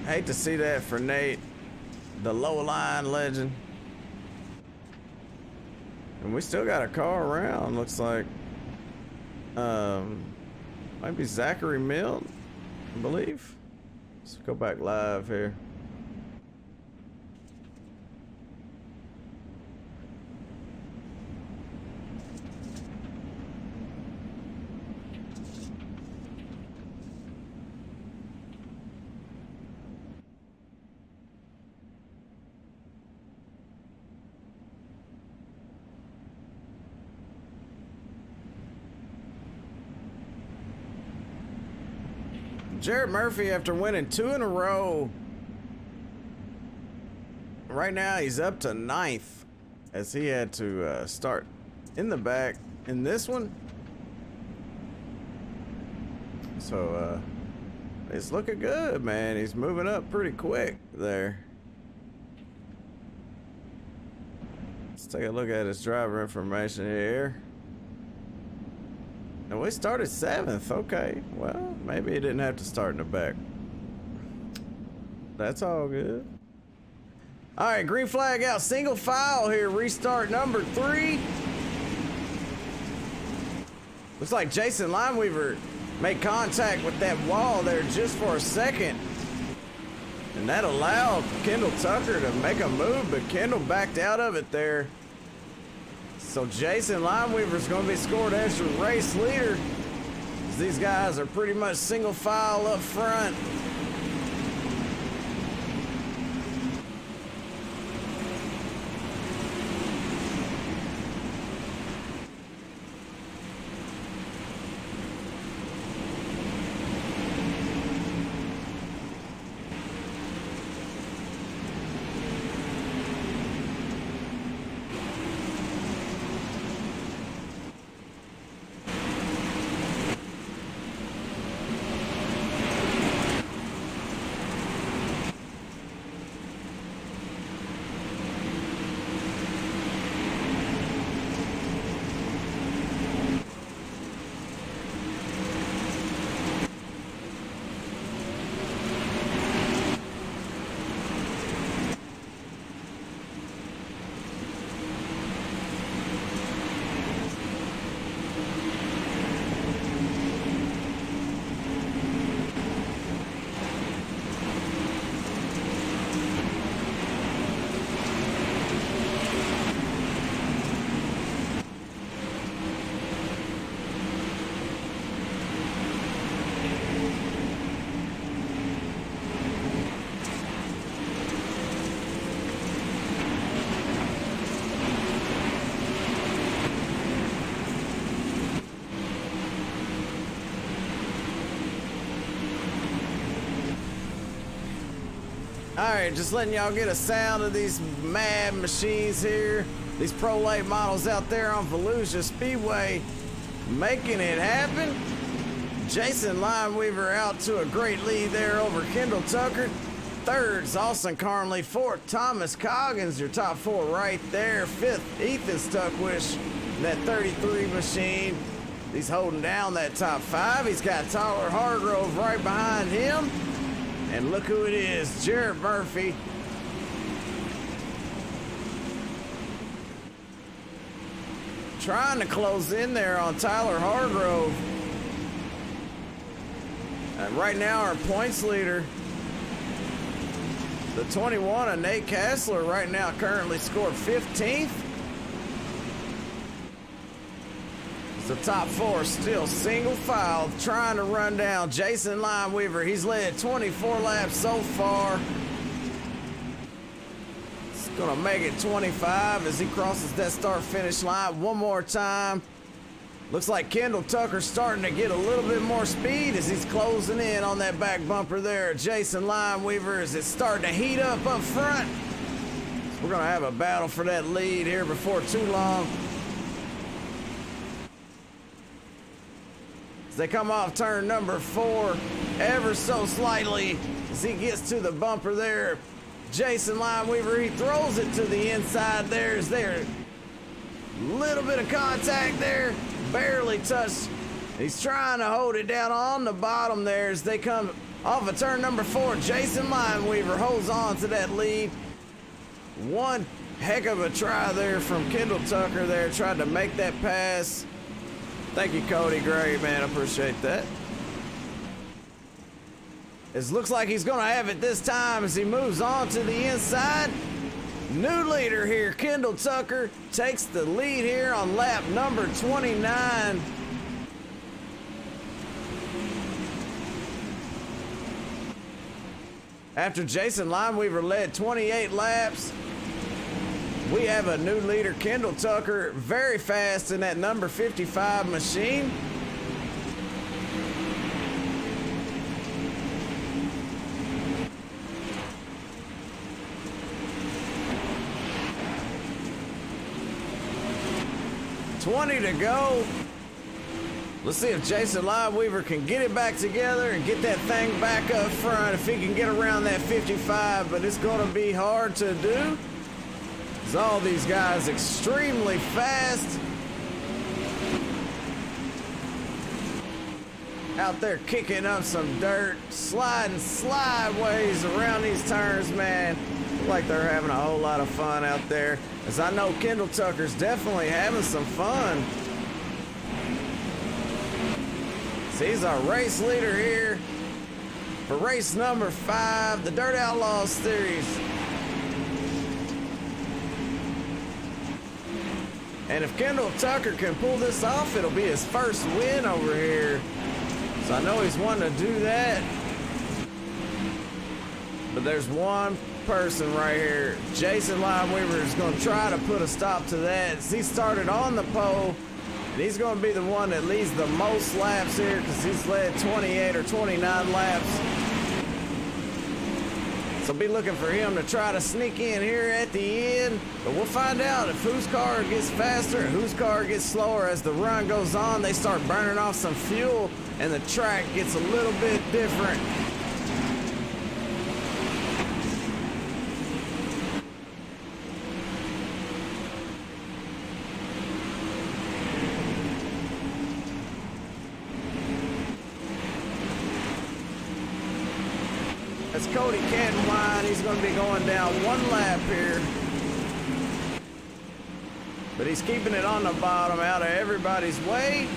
A: Hate to see that for Nate, the low line legend. And we still got a car around, looks like. Might be Zachary Milne, I believe. Let's go back live here. Jarrett Murphy, after winning 2 in a row, right now he's up to 9th as he had to start in the back in this one. So it's looking good, man. He's moving up pretty quick there. Let's take a look at his driver information here. And we started 7th. Okay, well, maybe he didn't have to start in the back. That's all good. All right, green flag out, single file here. Restart number 3. Looks like Jason Lineweaver made contact with that wall there just for a second. And that allowed Kendall Tucker to make a move, but Kendall backed out of it there. So Jason Lineweaver's going to be scored as your race leader. These guys are pretty much single file up front. Alright, just letting y'all get a sound of these mad machines here. These Pro Late models out there on Volusia Speedway making it happen. Jason Lineweaver out to a great lead there over Kendall Tucker. Third's Austin Carnley. Fourth, Thomas Coggins, your top four right there. Fifth, Ethan Stuckwish, that 33 machine. He's holding down that top five. He's got Tyler Hargrove right behind him. And look who it is, Jarrett Murphy. Trying to close in there on Tyler Hargrove. And right now our points leader, the 21 of Nate Kassler, right now currently scored 15th. The top four still single file trying to run down Jason Lineweaver. He's led 24 laps so far. He's gonna make it 25 as he crosses that start finish line one more time. Looks like Kendall Tucker's starting to get a little bit more speed as he's closing in on that back bumper there. Jason Lineweaver as it's starting to heat up front. So we're gonna have a battle for that lead here before too long. They come off turn number 4 ever so slightly as he gets to the bumper there. Jason Lineweaver, he throws it to the inside there. Is there a little bit of contact there? Barely touched. He's trying to hold it down on the bottom there as they come off of turn number 4. Jason Lineweaver holds on to that lead. One heck of a try there from Kendall Tucker there. Tried to make that pass. Thank you, Cody. Great, man. I appreciate that. It looks like he's going to have it this time as he moves on to the inside. New leader here, Kendall Tucker, takes the lead here on lap number 29. After Jason Lineweaver led 28 laps, we have a new leader, Kendall Tucker, very fast in that number 55 machine. $20 to go. Let's see if Jason Lineweaver can get it back together and get that thing back up front, if he can get around that 55, but it's going to be hard to do. All these guys extremely fast. Out there kicking up some dirt, sliding slideways around these turns, man. Look like they're having a whole lot of fun out there. As I know Kendall Tucker's definitely having some fun. So he's our race leader here for race number 5, the Dirt Outlaws Series. And if Kendall Tucker can pull this off, it'll be his first win over here. So I know he's wanting to do that. But there's one person right here. Jason Lineweaver is going to try to put a stop to that. He started on the pole, and he's going to be the one that leads the most laps here because he's led 28 or 29 laps. So be looking for him to try to sneak in here at the end. But we'll find out if whose car gets faster and whose car gets slower. As the run goes on, they start burning off some fuel and the track gets a little bit different. As Cody can't whine, he's going to be going down one lap here. But he's keeping it on the bottom, out of everybody's way.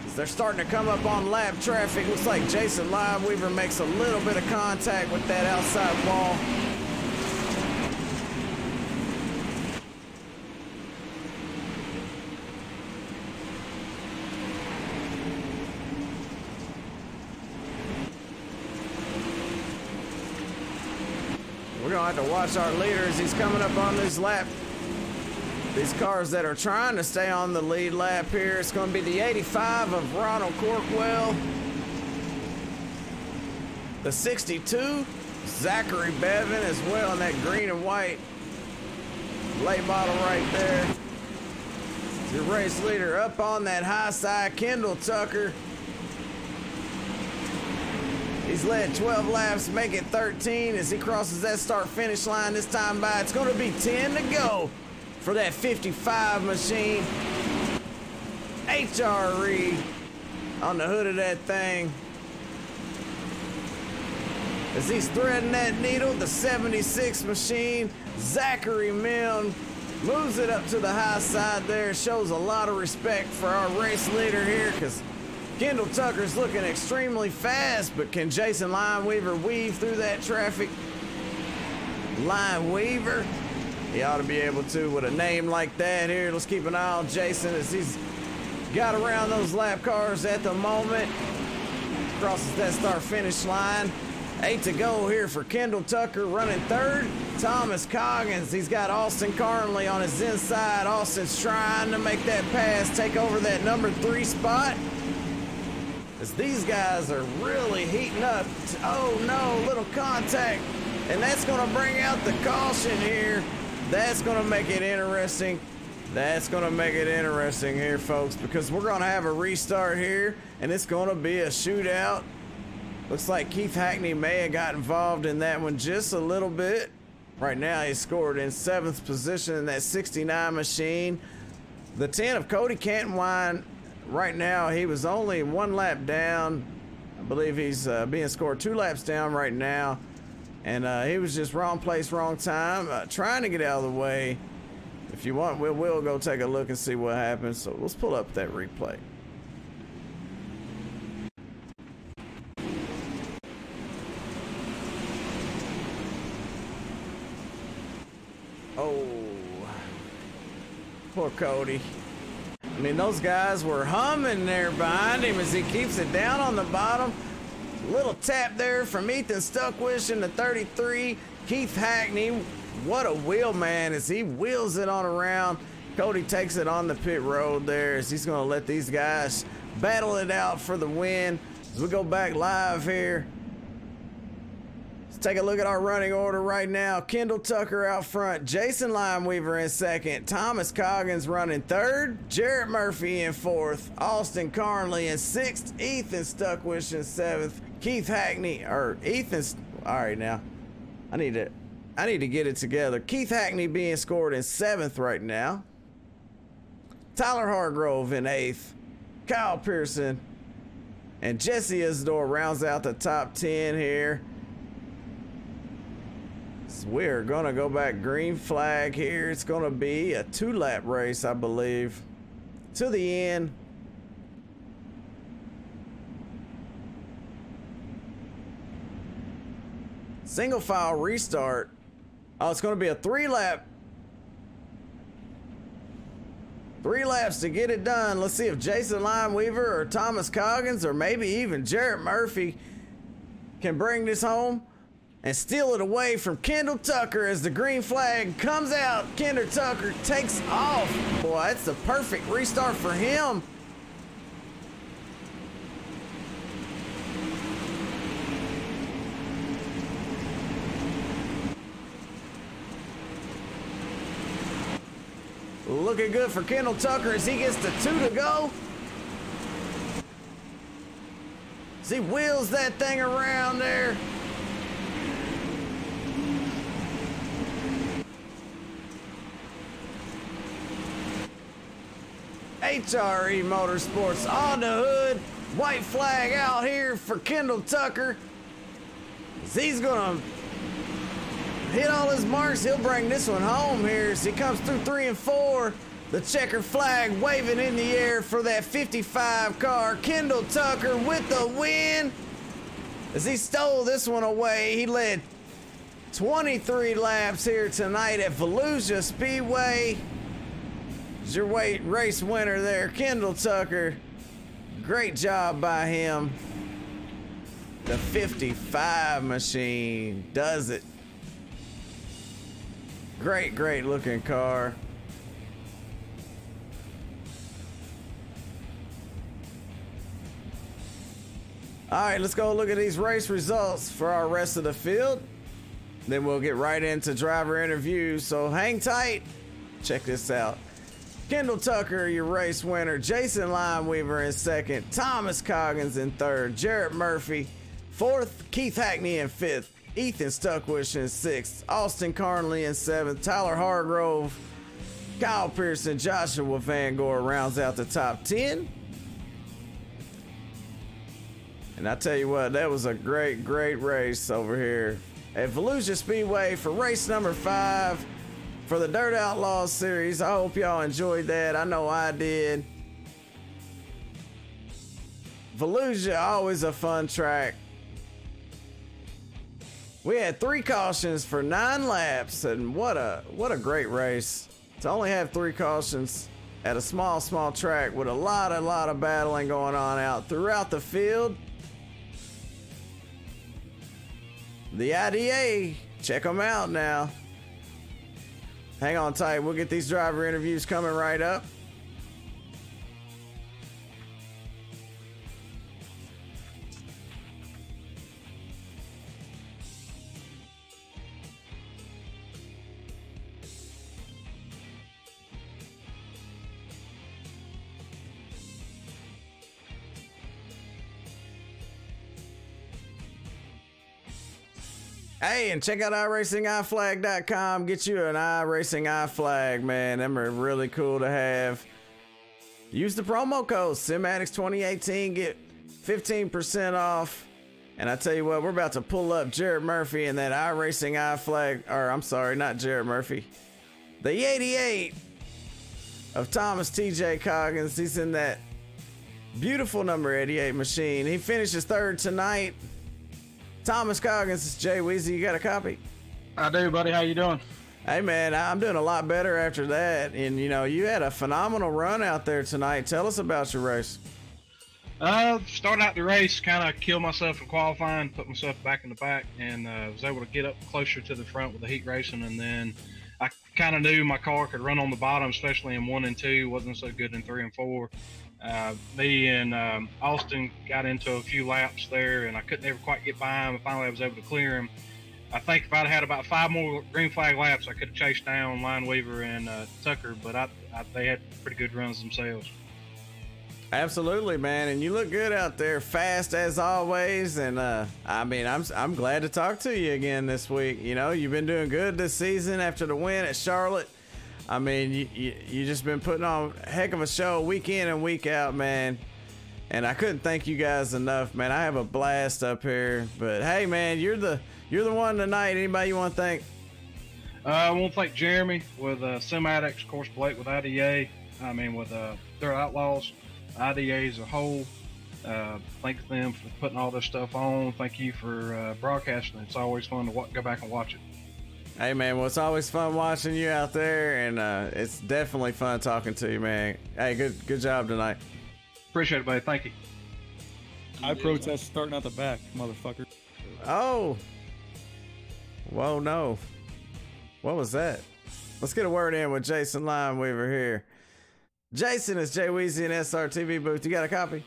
A: As they're starting to come up on lap traffic. Looks like Jason Lineweaver makes a little bit of contact with that outside wall. We're gonna have to watch our leader as he's coming up on this lap. These cars that are trying to stay on the lead lap here. It's gonna be the 85 of Ronald Corkwell. The 62, Zachary Bevan as well in that green and white late model right there. Your race leader up on that high side, Kendall Tucker. He's led 12 laps, make it 13 as he crosses that start-finish line this time by. It's going to be 10 to go for that 55 machine. HRE on the hood of that thing. As he's threading that needle, the 76 machine, Zachary Milne moves it up to the high side there. Shows a lot of respect for our race leader here because Kendall Tucker's looking extremely fast, but can Jason Lineweaver weave through that traffic? Lineweaver, he ought to be able to with a name like that here. Let's keep an eye on Jason as he's got around those lap cars at the moment. Crosses that start-finish line. 8 to go here for Kendall Tucker running third. Thomas Coggins, he's got Austin Carnley on his inside. Austin's trying to make that pass, take over that number 3 spot. As these guys are really heating up. Oh no, little contact. And that's gonna bring out the caution here. That's gonna make it interesting. That's gonna make it interesting here, folks, because we're gonna have a restart here and it's gonna be a shootout. Looks like Keith Hackney may have got involved in that one just a little bit. Right now he's scored in 7th position in that 69 machine. The 10 of Cody Cantwine, right now he was only 1 lap down. I believe he's being scored 2 laps down right now. And he was just wrong place, wrong time, trying to get out of the way. If you want, we'll go take a look and see what happens. So let's pull up that replay. Oh, poor Cody. I mean, those guys were humming there behind him as he keeps it down on the bottom. Little tap there from Ethan Stuckwish in the 33. Keith Hackney, what a wheel man as he wheels it on around. Cody takes it on the pit road there as he's going to let these guys battle it out for the win. As we go back live here. Take a look at our running order right now. Kendall Tucker out front, Jason Lineweaver in second, Thomas Coggins running third, Jarrett Murphy in fourth, Austin Carnley in sixth, Ethan Stuckwish in seventh, Keith Hackney, or Ethan's, all right now, I need to get it together. Keith Hackney being scored in seventh right now, Tyler Hargrove in eighth, Kyle Pearson, and Jesse Isidore rounds out the top 10 here. We're gonna go back green flag here. It's gonna be a 2-lap race, I believe, to the end. Single file restart. Oh, it's gonna be a 3-lap. 3 laps to get it done. Let's see if Jason Lineweaver or Thomas Coggins or maybe even Jarrett Murphy can bring this home and steal it away from Kendall Tucker as the green flag comes out. Kendall Tucker takes off. Boy, it's a perfect restart for him. Looking good for Kendall Tucker as he gets to 2 to go. As he wheels that thing around there. HRE Motorsports on the hood. White flag out here for Kendall Tucker. As he's gonna hit all his marks, he'll bring this one home here as he comes through 3 and 4. The checkered flag waving in the air for that 55 car. Kendall Tucker with the win. As he stole this one away, he led 23 laps here tonight at Volusia Speedway. Your race winner there, Kendall Tucker. Great job by him. The 55 machine does it. Great, great looking car. All right, let's go look at these race results for our rest of the field. Then we'll get right into driver interviews. So hang tight. Check this out. Kendall Tucker, your race winner. Jason Limeweaver in second. Thomas Coggins in third. Jarrett Murphy fourth. Keith Hackney in fifth. Ethan Stuckwish in sixth. Austin Carnley in seventh. Tyler Hargrove, Kyle Pearson, Joshua Van Gore rounds out the top 10. And I tell you what, that was a great race over here at Volusia Speedway for race number 5 for the Dirt Outlaws series. I hope y'all enjoyed that. I know I did. Volusia, always a fun track. We had 3 cautions for 9 laps, and what a great race. To only have 3 cautions at a small track with a lot of battling going on out throughout the field. The IDA, check them out now. Hang on tight, we'll get these driver interviews coming right up. Hey, and check out iRacingIFlag.com. Get you an iRacing iFlag, man. Them are really cool to have. Use the promo code Simatics2018. Get 15% off. And I tell you what, we're about to pull up Jarrett Murphy and that iRacing iFlag. Or, I'm sorry, not Jarrett Murphy. The 88 of Thomas TJ Coggins. He's in that beautiful number 88 machine. He finishes third tonight. Thomas Coggins, it's Jay Weezy. You got a copy?
C: I do, buddy. How you doing?
A: Hey, man, I'm doing a lot better after that. And, you know, you had a phenomenal run out there tonight. Tell us about your race.
C: Started out the race, kind of killed myself in qualifying, put myself back in the back, and was able to get up closer to the front with the heat racing. And then I kind of knew my car could run on the bottom, especially in 1 and 2. Wasn't so good in 3 and 4. Me and Austin got into a few laps there, and I couldn't ever quite get by him. Finally, I was able to clear him. I think if I'd had about 5 more green flag laps, I could have chased down Lineweaver and Tucker, but they had pretty good runs themselves.
A: Absolutely, man, and you look good out there, fast as always. And I mean, I'm glad to talk to you again this week. You know, you've been doing good this season after the win at Charlotte. I mean, you just been putting on a heck of a show week in and week out, man. And I couldn't thank you guys enough, man. I have a blast up here. But hey, man, you're the one tonight. Anybody you want to thank?
C: I want to thank Jeremy with Simatics, of course, Blake with IDA. I mean, with Dirt Outlaws, IDA as a whole. Thank them for putting all this stuff on. Thank you for broadcasting. It's always fun to go back and watch it.
A: Hey, man, well, it's always fun watching you out there, and it's definitely fun talking to you, man. Hey, good job tonight.
C: Appreciate it, buddy. Thank you.
B: I protest starting out the back, motherfucker.
A: Oh. Whoa, no. What was that? Let's get a word in with Jason Limeweaver here. Jason, is Jay Weezy in SRTV booth. You got a copy?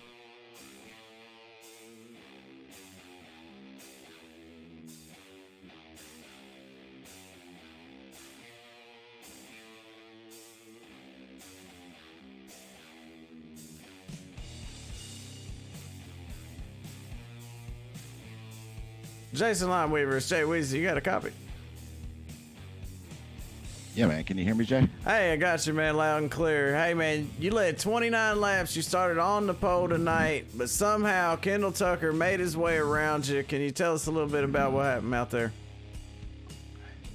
A: Jason Limeweaver, it's Jay Weezy. You got a copy?
D: Yeah, man. Can you hear me, Jay?
A: Hey, I got you, man, loud and clear. Hey, man, you led 29 laps. You started on the pole tonight, but somehow Kendall Tucker made his way around you. Can you tell us a little bit about what happened out there?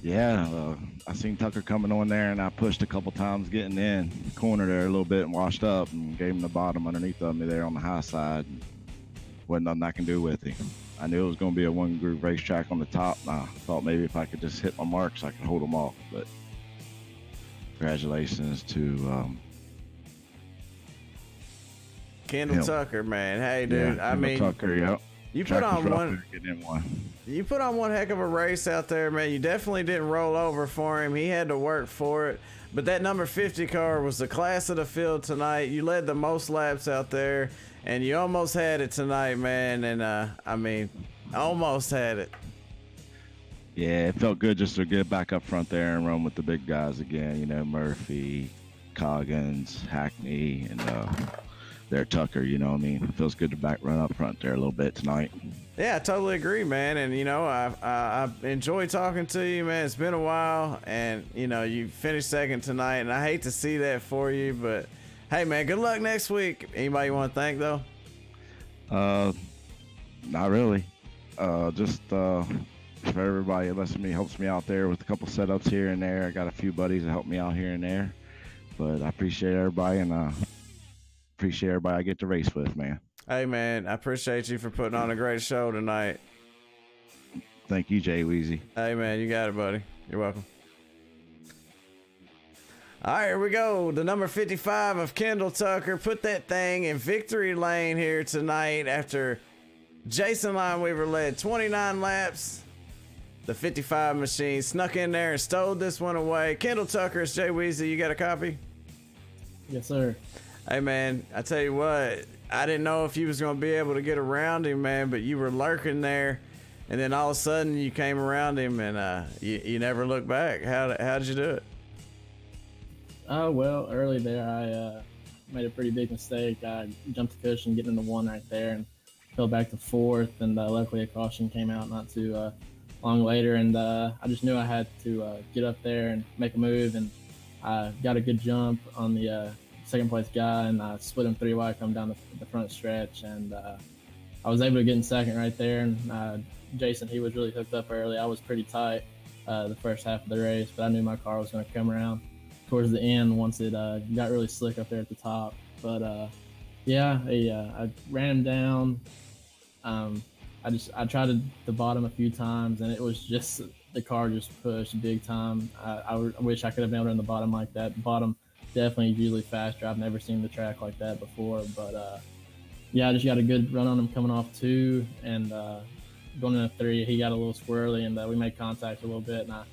D: Yeah, I seen Tucker coming on there, and I pushed a couple times getting in the corner there a little bit and washed up and gave him the bottom underneath of me there on the high side. Wasn't nothing I can do with him. I knew it was going to be a one-groove racetrack on the top, and I thought maybe if I could just hit my marks, I could hold them off. But congratulations to
A: Kendall Tucker, man. Hey, dude.
D: Yeah, Tucker, yep.
A: You put
D: Track was
A: on
D: rough
A: one.
D: there, getting in one.
A: You put on one heck of a race out there, man. You definitely didn't roll over for him. He had to work for it. But that number 50 car was the class of the field tonight. You led the most laps out there, and you almost had it tonight, man. And I mean, almost had it.
D: Yeah, it felt good just to get back up front there and run with the big guys again. You know, Murphy, Coggins, Hackney, and their Tucker. You know what I mean? It feels good to run up front there a little bit tonight.
A: Yeah, I totally agree, man. And, you know, I enjoy talking to you, man. It's been a while, and, you know, you finished second tonight, and I hate to see that for you, but, hey, man, good luck next week. Anybody you want to thank, though?
D: Not really. Just for everybody that lets me, helps me out there with a couple setups here and there. I got a few buddies that help me out here and there, but I appreciate everybody, and appreciate everybody I get to race with, man.
A: Hey, man, I appreciate you for putting on a great show tonight.
D: Thank you, Jay Weezy.
A: Hey, man, you got it, buddy. You're welcome. All right, here we go. The number 55 of Kendall Tucker put that thing in victory lane here tonight after Jason Lineweaver led 29 laps. The 55 machine snuck in there and stole this one away. Kendall Tucker, it's Jay Weezy. You got a copy?
E: Yes, sir.
A: Hey, man, I tell you what, I didn't know if you was going to be able to get around him, man, but you were lurking there, and then all of a sudden you came around him, and you never looked back. How did you do it?
E: Well, early there, I made a pretty big mistake. I jumped the cushion, getting into one right there, and fell back to fourth, and luckily a caution came out not too long later, and I just knew I had to get up there and make a move, and I got a good jump on the second place guy, and I split him 3 wide come down the front stretch, and I was able to get in second right there, and Jason, he was really hooked up early. I was pretty tight the first half of the race, but I knew my car was going to come around towards the end once it got really slick up there at the top. But yeah, I ran him down. I tried the bottom a few times, and it was just, the car just pushed big time. I wish I could have been able to run the bottom like that. The bottom definitely usually faster. I've never seen the track like that before, but yeah, I just got a good run on him coming off 2, and going into 3, he got a little squirrely, and we made contact a little bit, and I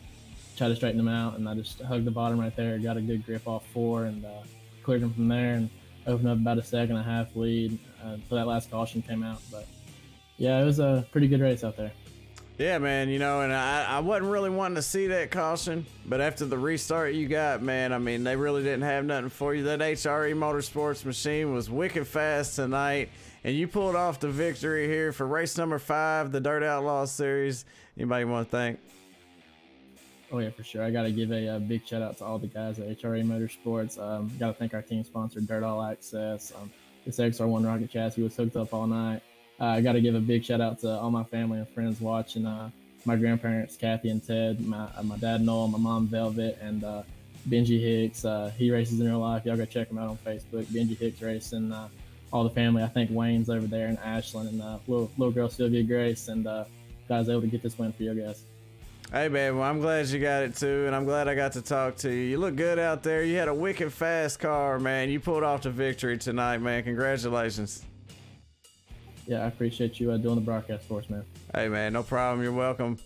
E: tried to straighten him out, and I just hugged the bottom right there, got a good grip off 4, and cleared him from there, and opened up about a 1.5 second lead until that last caution came out. But yeah, it was a pretty good race out there.
A: Yeah, man, you know, and I wasn't really wanting to see that caution, but after the restart you got, man, I mean, they really didn't have nothing for you. That HRE Motorsports machine was wicked fast tonight, and you pulled off the victory here for race number 5, the Dirt Outlaws Series. Anybody want to thank?
E: Oh, yeah, for sure. I got to give a big shout out to all the guys at HRE Motorsports. Got to thank our team sponsor, Dirt All Access. This XR1 rocket chassis was hooked up all night. I got to give a big shout out to all my family and friends watching. My grandparents, Kathy and Ted, my dad Noel, my mom Velvet, and Benji Hicks. He races in real life. Y'all go check him out on Facebook. Benji Hicks Racing. All the family. I think Wayne's over there, and Ashlyn, and little girl Sylvia Grace, and guys able to get this win for you guys.
A: Hey, man, well, I'm glad you got it, too, and I'm glad I got to talk to you. You look good out there. You had a wicked fast car, man. You pulled off the victory tonight, man. Congratulations.
E: Yeah, I appreciate you doing the broadcast for us, man.
A: Hey, man, no problem. You're welcome.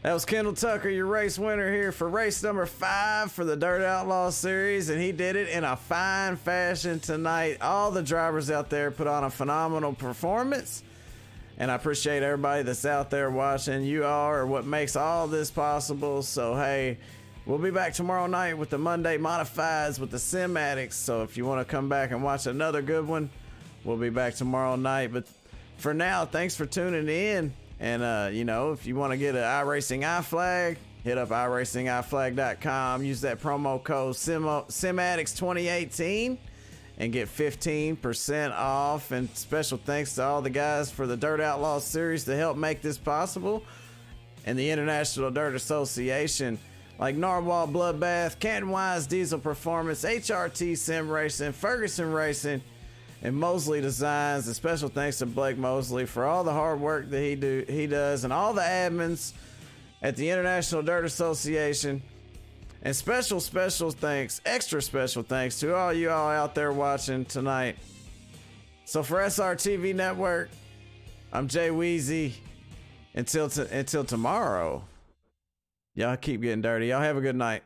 A: That was Kendall Tucker, your race winner here for race number 5 for the Dirt Outlaw Series, and he did it in a fine fashion tonight. All the drivers out there put on a phenomenal performance, and I appreciate everybody that's out there watching. You all are what makes all this possible. So, hey, we'll be back tomorrow night with the Monday Modifieds with the Sim Addicts. So if you want to come back and watch another good one, we'll be back tomorrow night. But for now, thanks for tuning in. And, you know, if you want to get an iRacing iFlag, hit up iRacingIFlag.com. Use that promo code SimAddicts2018 and get 15% off. And special thanks to all the guys for the Dirt Outlaw Series to help make this possible. And the International Dirt Association, like Narwhal Bloodbath, Canton Wise Diesel Performance, HRT Sim Racing, Ferguson Racing, and Mosley Designs. And special thanks to Blake Mosley for all the hard work that he does, and all the admins at the International Dirt Association. And special thanks, extra special thanks to all you all out there watching tonight. So for SRTV Network, I'm Jay Weezy. Until tomorrow, y'all keep getting dirty. Y'all have a good night.